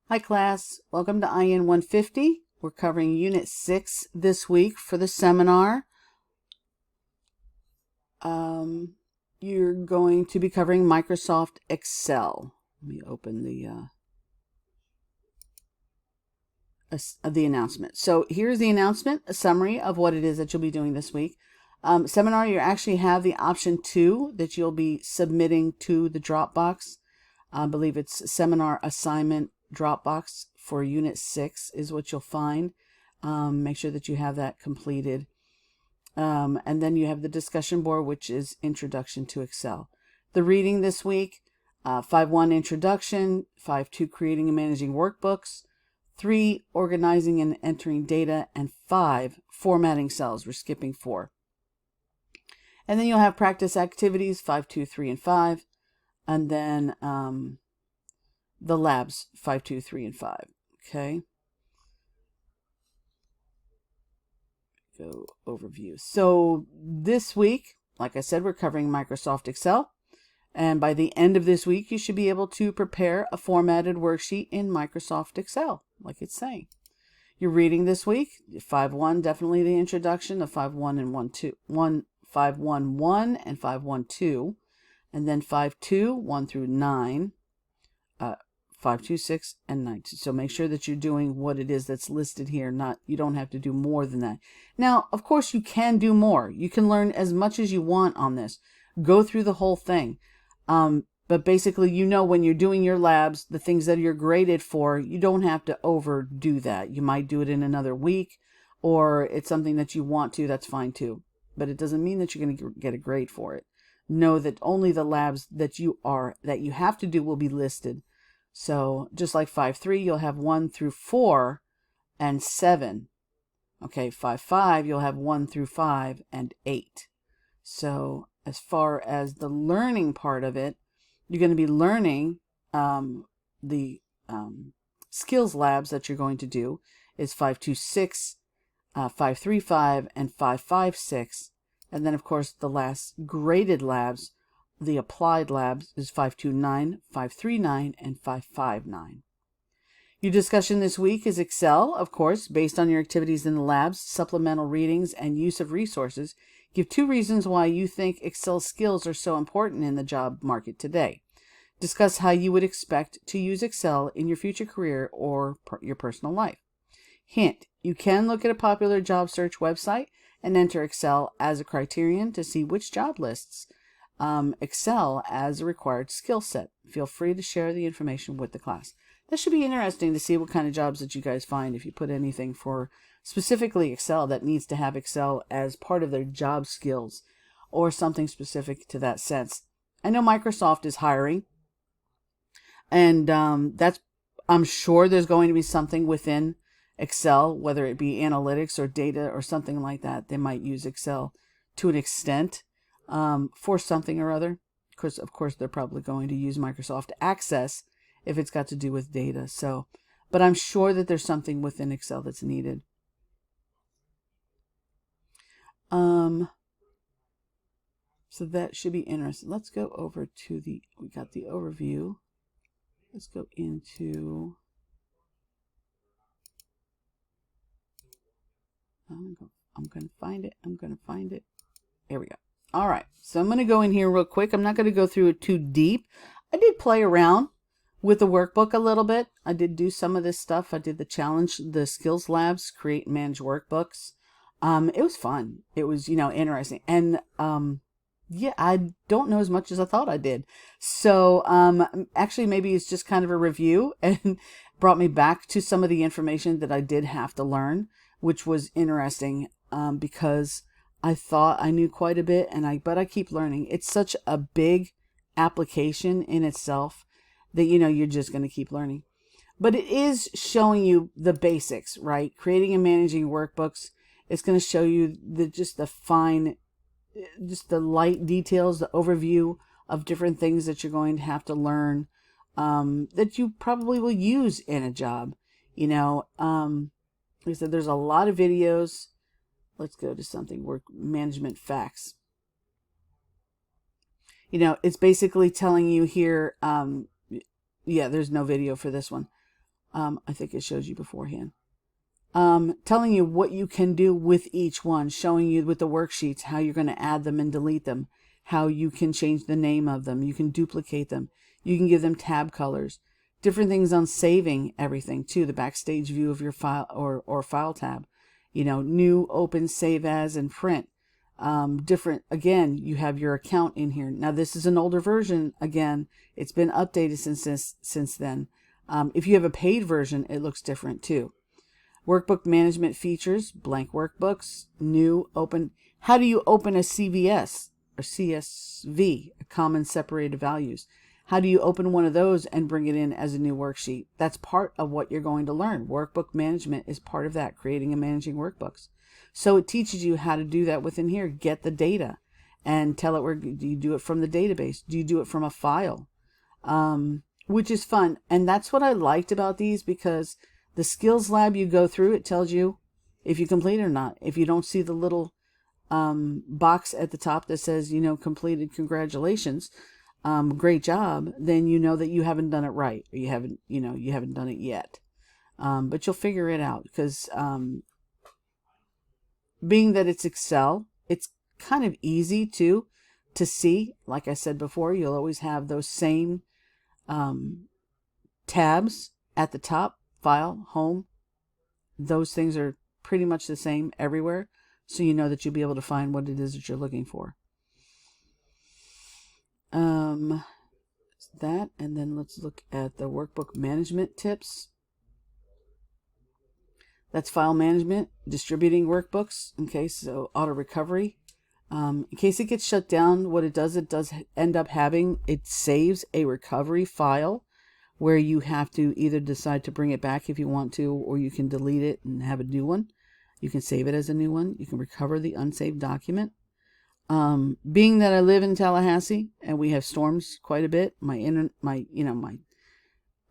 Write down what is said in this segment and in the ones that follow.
Hi class, welcome to IN150. We're covering Unit 6 this week for the seminar. You're going to be covering Microsoft Excel. Let me open the announcement. So here's the announcement, a summary of what it is that you'll be doing this week. Seminar, you actually have the option 2 that you'll be submitting to the Dropbox. I believe it's seminar assignment Dropbox for Unit 6 is what you'll find. Make sure that you have that completed. And then you have the discussion board, which is Introduction to Excel. The reading this week, 5.1 Introduction, 5.2 Creating and Managing Workbooks, 3 Organizing and Entering Data, and 5 Formatting Cells. We're skipping 4. And then you'll have practice activities, 5.2, 3, and 5. And then the labs, 5.2, 3, and 5. Okay. Go overview. So this week, like I said, we're covering Microsoft Excel. And by the end of this week, you should be able to prepare a formatted worksheet in Microsoft Excel, like it's saying. You're reading this week, 5.1, definitely the introduction of 5.1 and 5.1.1 and 5.1.2. And then 5.2, 1 through 9. 5.2.6 and 9.2. So make sure that you're doing what it is that's listed here. You don't have to do more than that. Now, of course, you can do more. You can learn as much as you want on this. Go through the whole thing. But basically, when you're doing your labs, the things that you're graded for, you don't have to overdo that. You might do it in another week, or it's something that you want to. That's fine too. But it doesn't mean that you're going to get a grade for it. Know that only the labs that you have to do will be listed. So just like 5.3, you'll have 1 through 4 and 7. Okay, 5.5, you'll have 1 through 5 and 8. So as far as the learning part of it, you're going to be learning the skills labs that you're going to do is 5.2.6, 5.3.5, and 5.5.6. And then, of course, the last graded labs, the applied labs, is 5.2.9, 5.3.9, and 5.5.9. Your discussion this week is Excel, of course, based on your activities in the labs, supplemental readings, and use of resources. Give 2 reasons why you think Excel skills are so important in the job market today. Discuss how you would expect to use Excel in your future career or your personal life. Hint, you can look at a popular job search website and enter Excel as a criterion to see which job lists Excel as a required skill set. Feel free to share the information with the class. This should be interesting to see what kind of jobs that you guys find if you put anything for specifically Excel that needs to have Excel as part of their job skills or something specific to that sense. I know Microsoft is hiring, and I'm sure there's going to be something within Excel, whether it be analytics or data or something like that. They might use Excel to an extent for something or other. Of course, they're probably going to use Microsoft Access if it's got to do with data. So, but I'm sure that there's something within Excel that's needed. So that should be interesting. Let's go over to we got the overview. Let's go into, I'm going to find it. There we go. All right. So I'm going to go in here real quick. I'm not going to go through it too deep. I did play around with the workbook a little bit. I did do some of this stuff. I did the challenge, the skills labs, create and manage workbooks. It was fun. It was, interesting. And, yeah, I don't know as much as I thought I did. So, actually maybe it's just kind of a review and brought me back to some of the information that I did have to learn, which was interesting, because I thought I knew quite a bit, but I keep learning. It's such a big application in itself that, you're just going to keep learning. But it is showing you the basics, right? Creating and managing workbooks. It's going to show you just the light details, the overview of different things that you're going to have to learn, that you probably will use in a job. Like I said, there's a lot of videos. Let's go to something, work management facts. It's basically telling you here, yeah, there's no video for this one. I think it shows you beforehand. Telling you what you can do with each one, showing you with the worksheets how you're going to add them and delete them, how you can change the name of them, you can duplicate them, you can give them tab colors, different things on saving everything too, the backstage view of your file or file tab, new, open, save as, and print. Different, again, you have your account in here. Now this is an older version. Again, it's been updated since then. If you have a paid version, it looks different too. Workbook management features, blank workbooks, new, open. How do you open a CVS or CSV, a common separated values? How do you open one of those and bring it in as a new worksheet? That's part of what you're going to learn. Workbook management is part of that, creating and managing workbooks. So it teaches you how to do that within here. Get the data and tell it where, do you do it from the database? Do you do it from a file? Which is fun. And that's what I liked about these, because the skills lab you go through, it tells you if you complete it or not. If you don't see the little box at the top that says, completed, congratulations, great job, then you know that you haven't done it right, or you haven't done it yet. But you'll figure it out, because being that it's Excel, it's kind of easy to see. Like I said before, you'll always have those same tabs at the top. File, home, those things are pretty much the same everywhere, so you know that you'll be able to find what it is that you're looking for. That, and then let's look at the workbook management tips. That's file management, distributing workbooks. Okay, so auto recovery. In case it gets shut down, what it does end up having, it saves a recovery file, where you have to either decide to bring it back if you want to, or you can delete it and have a new one. You can save it as a new one. You can recover the unsaved document. Being that I live in Tallahassee and we have storms quite a bit, my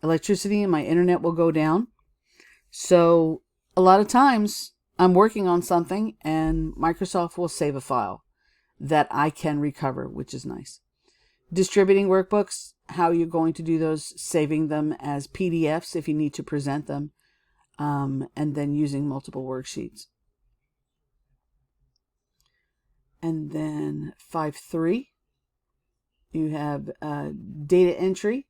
electricity and my internet will go down. So a lot of times I'm working on something and Microsoft will save a file that I can recover, which is nice. Distributing workbooks, how you're going to do those, saving them as PDFs if you need to present them, and then using multiple worksheets. And then 5.3, you have data entry.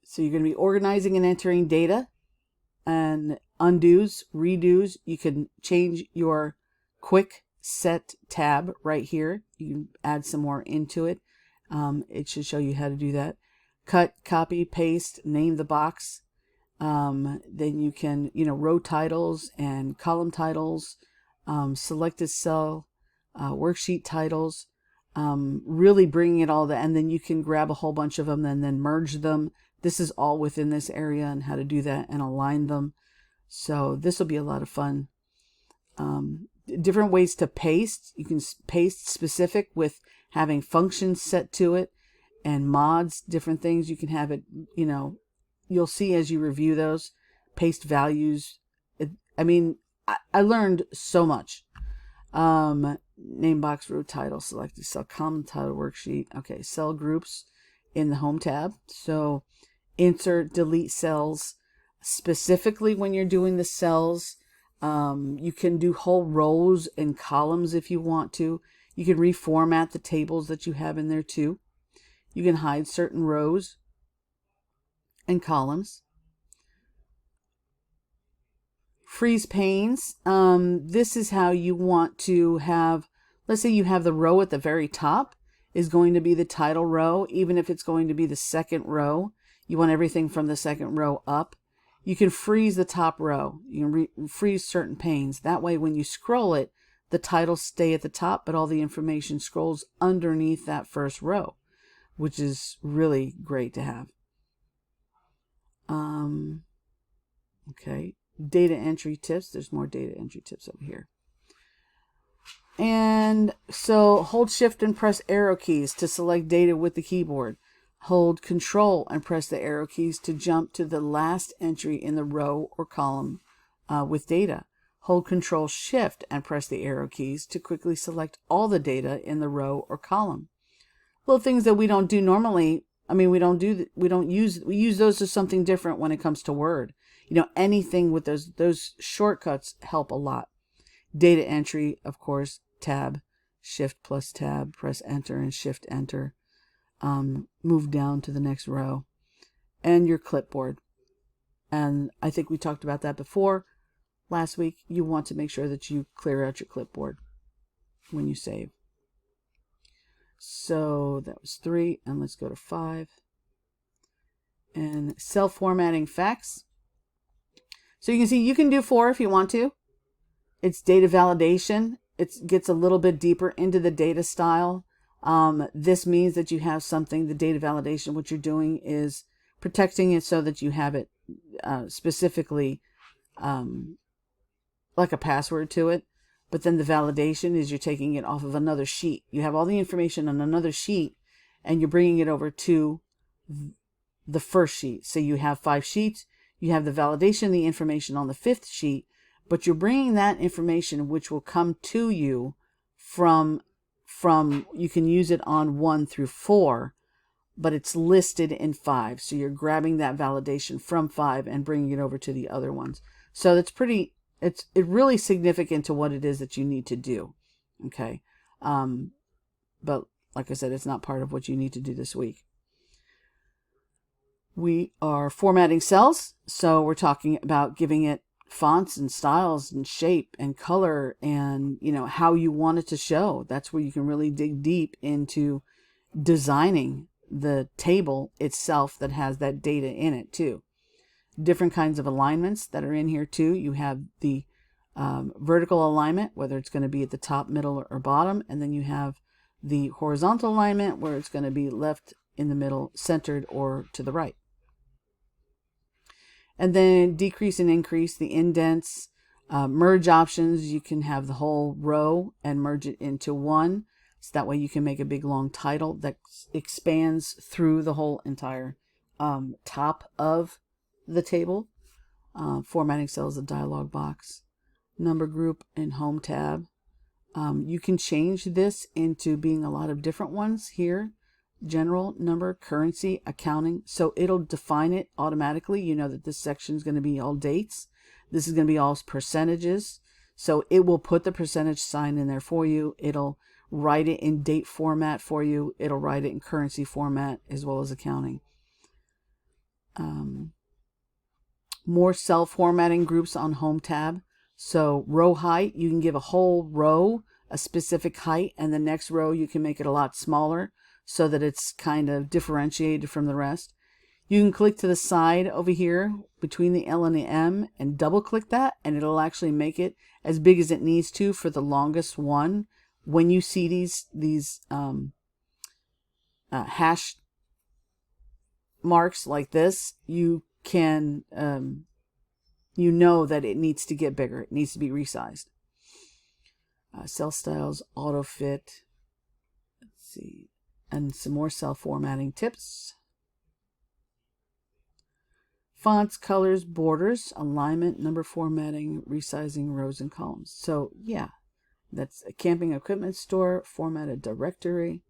So you're going to be organizing and entering data, and undos, redos. You can change your quick set tab right here. You can add some more into it. It should show you how to do that. Cut, copy, paste, name the box. Then you can, row titles and column titles, selected cell, worksheet titles, really bringing it all that, and then you can grab a whole bunch of them and then merge them. This is all within this area and how to do that and align them. So this will be a lot of fun. Different ways to paste. You can paste specific with having functions set to it, and mods, different things. You can have it, you'll see as you review those. Paste values. I learned so much. Name box, row title, selected cell, column title, worksheet. Okay, cell groups in the home tab. So insert, delete cells. Specifically when you're doing the cells, you can do whole rows and columns if you want to. You can reformat the tables that you have in there too. You can hide certain rows and columns. Freeze panes. This is how you want to have, let's say you have the row at the very top is going to be the title row, even if it's going to be the second row. You want everything from the second row up. You can freeze the top row. You can freeze certain panes. That way when you scroll it, the titles stay at the top, but all the information scrolls underneath that first row, which is really great to have. Okay, data entry tips. There's more data entry tips over here. And so hold shift and press arrow keys to select data with the keyboard. Hold control and press the arrow keys to jump to the last entry in the row or column with data. Hold control shift and press the arrow keys to quickly select all the data in the row or column. Little things that we don't do normally I mean, we use those as something different when it comes to Word. Anything with those shortcuts help a lot. Data entry, of course, tab, shift plus tab, press enter and shift enter. Move down to the next row. And your clipboard. And I think we talked about that before last week. You want to make sure that you clear out your clipboard when you save. So that was 3, and let's go to 5. And cell formatting facts. So you can see you can do 4 if you want to. It's data validation. It gets a little bit deeper into the data style. This means that you have something, the data validation, what you're doing is protecting it so that you have it specifically like a password to it. But then the validation is you're taking it off of another sheet. You have all the information on another sheet and you're bringing it over to the first sheet. So you have 5 sheets. You have the validation, the information on the 5th sheet, but you're bringing that information which will come to you from you can use it on 1 through 4, but it's listed in 5. So you're grabbing that validation from 5 and bringing it over to the other ones. So it's really significant to what it is that you need to do. Okay. But like I said, it's not part of what you need to do this week. We are formatting cells. So we're talking about giving it fonts and styles and shape and color and, how you want it to show. That's where you can really dig deep into designing the table itself that has that data in it too. Different kinds of alignments that are in here too. You have the vertical alignment, whether it's going to be at the top, middle, or bottom. And then you have the horizontal alignment where it's going to be left, in the middle, centered, or to the right. And then decrease and increase the indents. Merge options, you can have the whole row and merge it into one. So that way you can make a big long title that expands through the whole entire top of the table. Formatting cells, a dialog box. Number group and home tab. You can change this into being a lot of different ones here. General, number, currency, accounting. So it'll define it automatically. You know that this section is going to be all dates. This is going to be all percentages. So it will put the percentage sign in there for you. It'll write it in date format for you. It'll write it in currency format as well as accounting. More cell formatting groups on home tab. So row height, you can give a whole row a specific height, and the next row you can make it a lot smaller so that it's kind of differentiated from the rest. You can click to the side over here between the L and the M and double click that, and it'll actually make it as big as it needs to for the longest one. When you see these hash marks like this, you can you know that it needs to get bigger. It needs to be resized. Cell styles, auto fit. Let's see. And some more cell formatting tips. Fonts, colors, borders, alignment, number formatting, resizing rows and columns. So yeah, that's a camping equipment store, formatted directory.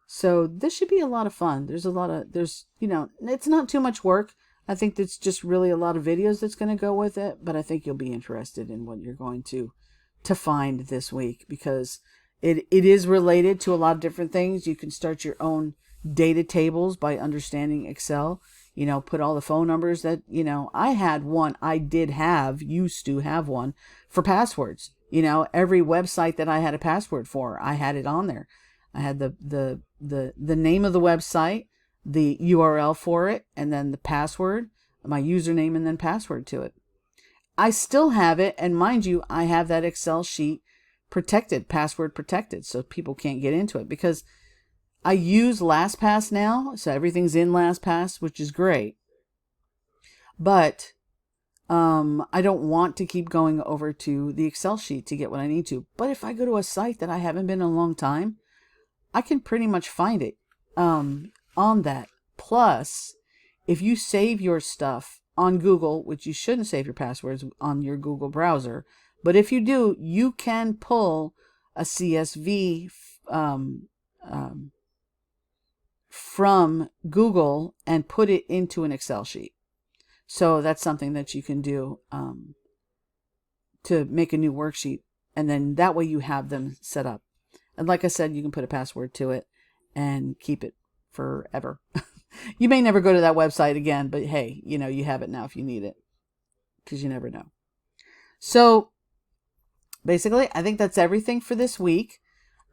So this should be a lot of fun. There's it's not too much work. I think it's just really a lot of videos that's going to go with it, but I think you'll be interested in what you're going to find this week, because it is related to a lot of different things. You can start your own data tables by understanding Excel. Put all the phone numbers that, I used to have one for passwords. Every website that I had a password for, I had it on there. I had the name of the website, the URL for it, and then the password, my username, and then password to it. I still have it, and mind you, I have that Excel sheet protected, password protected, so people can't get into it, because I use LastPass now, so everything's in LastPass, which is great. But I don't want to keep going over to the Excel sheet to get what I need to. But if I go to a site that I haven't been in a long time, I can pretty much find it on that. Plus, if you save your stuff on Google, which you shouldn't save your passwords on your Google browser, but if you do, you can pull a CSV from Google and put it into an Excel sheet. So that's something that you can do to make a new worksheet. And then that way you have them set up. And like I said, you can put a password to it and keep it forever. You may never go to that website again, but hey, you have it now if you need it, because you never know. So basically, I think that's everything for this week.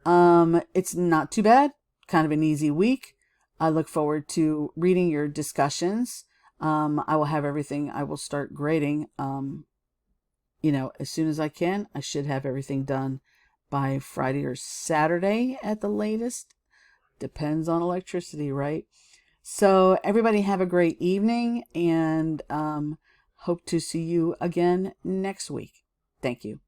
It's not too bad. Kind of an easy week. I look forward to reading your discussions. I will have everything. I will start grading, as soon as I can. I should have everything done by Friday or Saturday at the latest. Depends on electricity, right? So everybody have a great evening, and hope to see you again next week. Thank you.